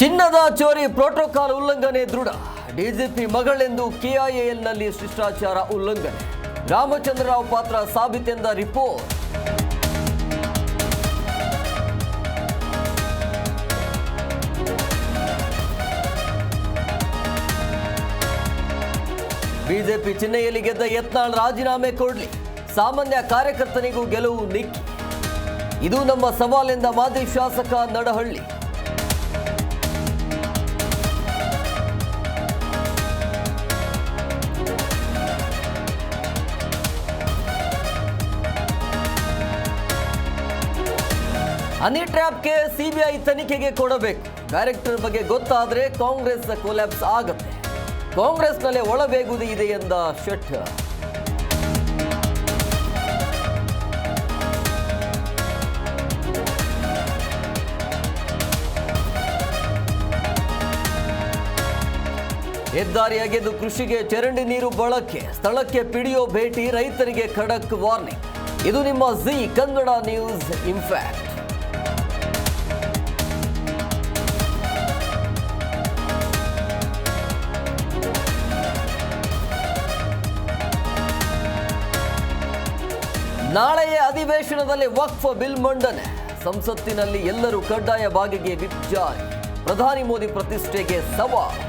ಚಿನ್ನದ ಚೋರಿ ಪ್ರೋಟೋಕಾಲ್ ಉಲ್ಲಂಘನೆ ದೃಢ. ಡಿಜಿಪಿ ಮಗಳೆಂದು ಕೆಐಎಲ್ನಲ್ಲಿ ಶಿಷ್ಟಾಚಾರ ಉಲ್ಲಂಘನೆ. ರಾಮಚಂದ್ರರಾವ್ ಪಾತ್ರ ಸಾಬೀತೆಂದ ರಿಪೋರ್ಟ್. ಬಿಜೆಪಿ ಚಿಹ್ನೆಯಲ್ಲಿ ಗೆದ್ದ ಯತ್ನಾಳ್ ರಾಜೀನಾಮೆ ಕೊಡಲಿ. ಸಾಮಾನ್ಯ ಕಾರ್ಯಕರ್ತನಿಗೂ ಗೆಲುವು ನಿಕ್ಕಿ. ಇದು ನಮ್ಮ ಸವಾಲೆಂದ ಮಾಜಿ ಶಾಸಕ ನಡಹಳ್ಳಿ. ಹನಿ ಟ್ರ್ಯಾಪ್ಗೆ ಸಿಬಿಐ ತನಿಖೆಗೆ ಕೊಡಬೇಕು. ಡೈರೆಕ್ಟರ್ ಬಗ್ಗೆ ಗೊತ್ತಾದರೆ ಕಾಂಗ್ರೆಸ್ ಕೊಲ್ಯಾಪ್ಸ್ ಆಗುತ್ತೆ. ಕಾಂಗ್ರೆಸ್ನಲ್ಲೇ ಒಳಬೇಗುದಿ ಇದೆ ಎಂದ ಶೆಟ್ಟರ್. ಹೆದ್ದಾರಿ ಅಗೆದು ಕೃಷಿಗೆ ಚರಂಡಿ ನೀರು ಬಳಕೆ. ಸ್ಥಳಕ್ಕೆ ಪಿಡಿಒ ಭೇಟಿ. ರೈತರಿಗೆ ಖಡಕ್ ವಾರ್ನಿಂಗ್. ಇದು ನಿಮ್ಮ ಜಿ ಕನ್ನಡ ನ್ಯೂಸ್ ಇಂಪ್ಯಾಕ್ಟ್. ನಾಳೆಯ ಅಧಿವೇಶನದಲ್ಲಿ ವಕ್ಫ್ ಬಿಲ್ ಮಂಡನೆ. ಸಂಸತ್ತಿನಲ್ಲಿ ಎಲ್ಲರೂ ಕಡ್ಡಾಯ ಬಾಗಿಗೆ ವಿಪ್ ಜಾರಿ. ಪ್ರಧಾನಿ ಮೋದಿ ಪ್ರತಿಷ್ಠೆಗೆ ಸವಾಲ್.